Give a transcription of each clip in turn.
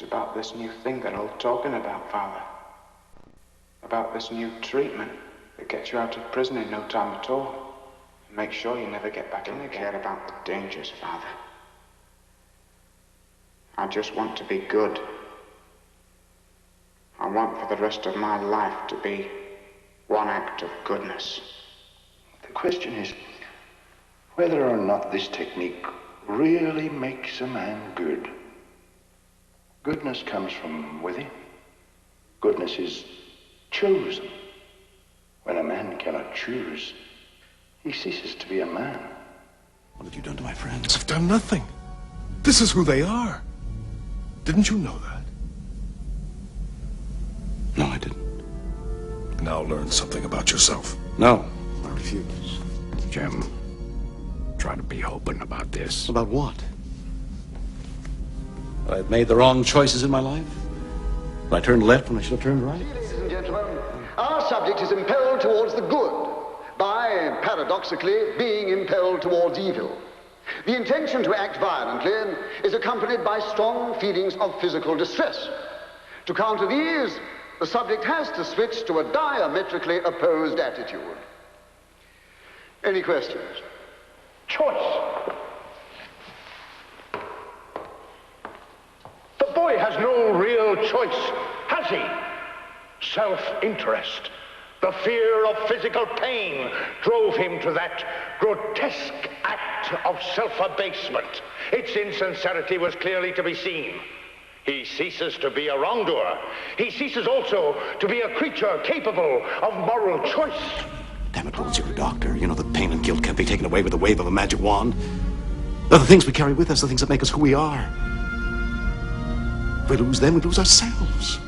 about this new thing they're all talking about, Father. About this new treatment that gets you out of prison in no time at all. And make sure you never get back in again. I care about the dangers, Father. I just want to be good. I want for the rest of my life to be one act of goodness. The question is whether or not this technique really makes a man good. Goodness comes from within. Goodness is chosen. When a man cannot choose, he ceases to be a man. What have you done to my friends? I've done nothing. This is who they are. Didn't you know that? No, I didn't. Now learn something about yourself. No, I refuse. Jim, try to be open about this. About what? That I've made the wrong choices in my life? That I turned left when I should have turned right? Ladies and gentlemen, our subject is impelled towards the good by, paradoxically, being impelled towards evil. The intention to act violently is accompanied by strong feelings of physical distress. To counter these, the subject has to switch to a diametrically opposed attitude. Any questions? Choice. The boy has no real choice, has he? Self-interest. The fear of physical pain drove him to that grotesque act of self-abasement. Its insincerity was clearly to be seen. He ceases to be a wrongdoer. He ceases also to be a creature capable of moral choice. Damn it, Rose, you're a doctor. You know that pain and guilt can't be taken away with the wave of a magic wand. They're the things we carry with us, the things that make us who we are. If we lose them, we lose ourselves.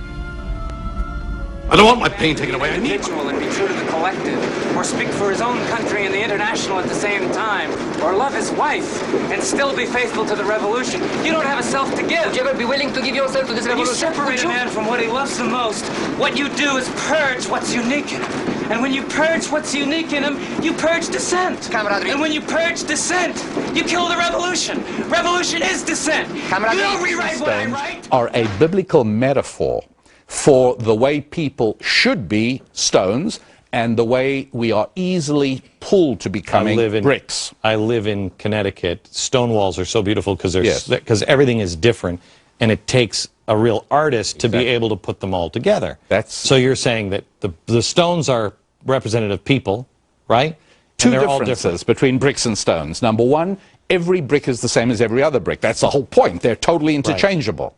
I don't want my pain taken away. I need individual and be true to the collective, or speak for his own country and the international at the same time, or love his wife and still be faithful to the revolution. You don't have a self to give. Would you ever be willing to give yourself to this When you revolution? separate a man from what he loves the most, what you do is purge what's unique in him. And when you purge what's unique in him, you purge dissent. Camaraderie. And when you purge dissent, you kill the revolution. Revolution is dissent. Camaraderie. You don't rewrite what I write. Are a biblical metaphor for the way people should be stones and the way we are easily pulled to becoming bricks. I live in Connecticut. Stone walls are so beautiful because Yes. everything is different, and it takes a real artist to be able to put them all together. So you're saying that the stones are representative people, right? Two And they're all differences different. between bricks and stones. Number one, every brick is the same as every other brick. That's the whole point. They're totally interchangeable.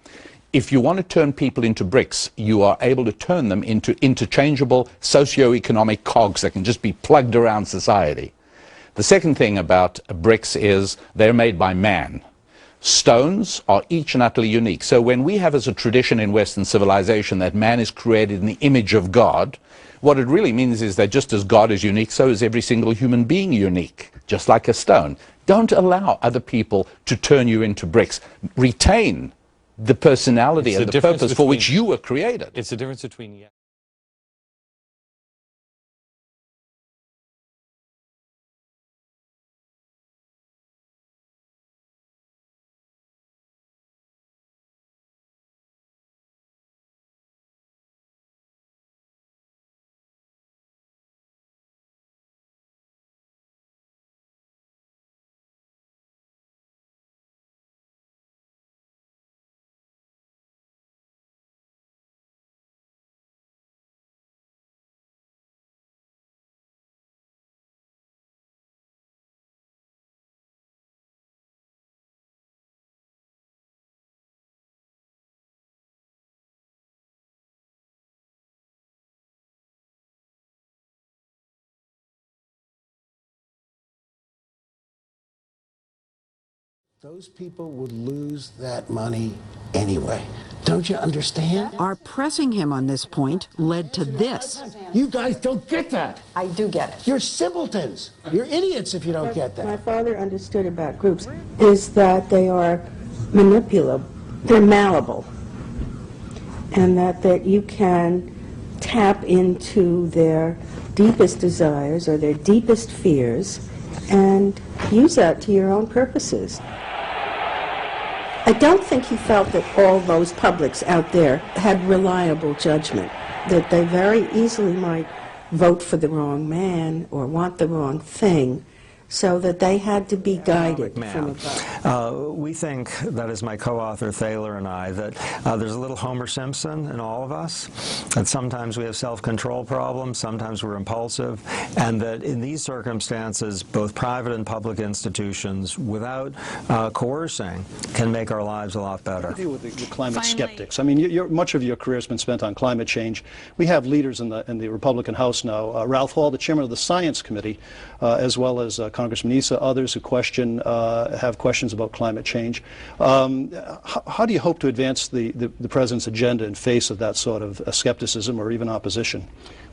If you want to turn people into bricks, you are able to turn them into interchangeable socio-economic cogs that can just be plugged around society. The second thing about bricks is they're made by man. Stones are each and utterly unique. So when we have as a tradition in Western civilization that man is created in the image of God, what it really means is that just as God is unique, so is every single human being unique, just like a stone. Don't allow other people to turn you into bricks. Retain the personality and the purpose for which you were created. It's the difference between... Those people would lose that money anyway. Don't you understand? Our pressing him on this point led to this. You guys don't get that. I do get it. You're simpletons. You're idiots if you don't get that. My father understood about groups is that they are manipulable, they're malleable, and that you can tap into their deepest desires or their deepest fears and use that to your own purposes. I don't think he felt that all those publics out there had reliable judgment, that they very easily might vote for the wrong man or want the wrong thing, so that they had to be guided from above. We think, that is my co-author Thaler and I, that there's a little Homer Simpson in all of us, that sometimes we have self-control problems, sometimes we're impulsive, and that in these circumstances, both private and public institutions, without coercing, can make our lives a lot better. Deal with the climate skeptics. I mean, much of your career has been spent on climate change. We have leaders in the Republican House now. Ralph Hall, the chairman of the Science Committee, as well as Congressman Issa, others who have questions about climate change. How do you hope to advance the President's agenda in face of that sort of skepticism or even opposition?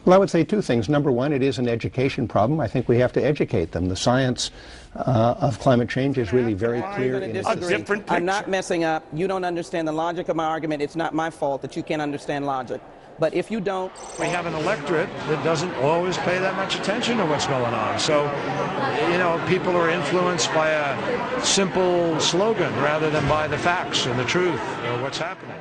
Well, I would say two things. Number one, it is an education problem. I think we have to educate them. The science of climate change is really very clear. I'm not messing up. You don't understand the logic of my argument. It's not my fault that you can't understand logic. But if you don't... We have an electorate that doesn't always pay that much attention to what's going on. So, you know, people are influenced by a simple slogan rather than by the facts and the truth of what's happening.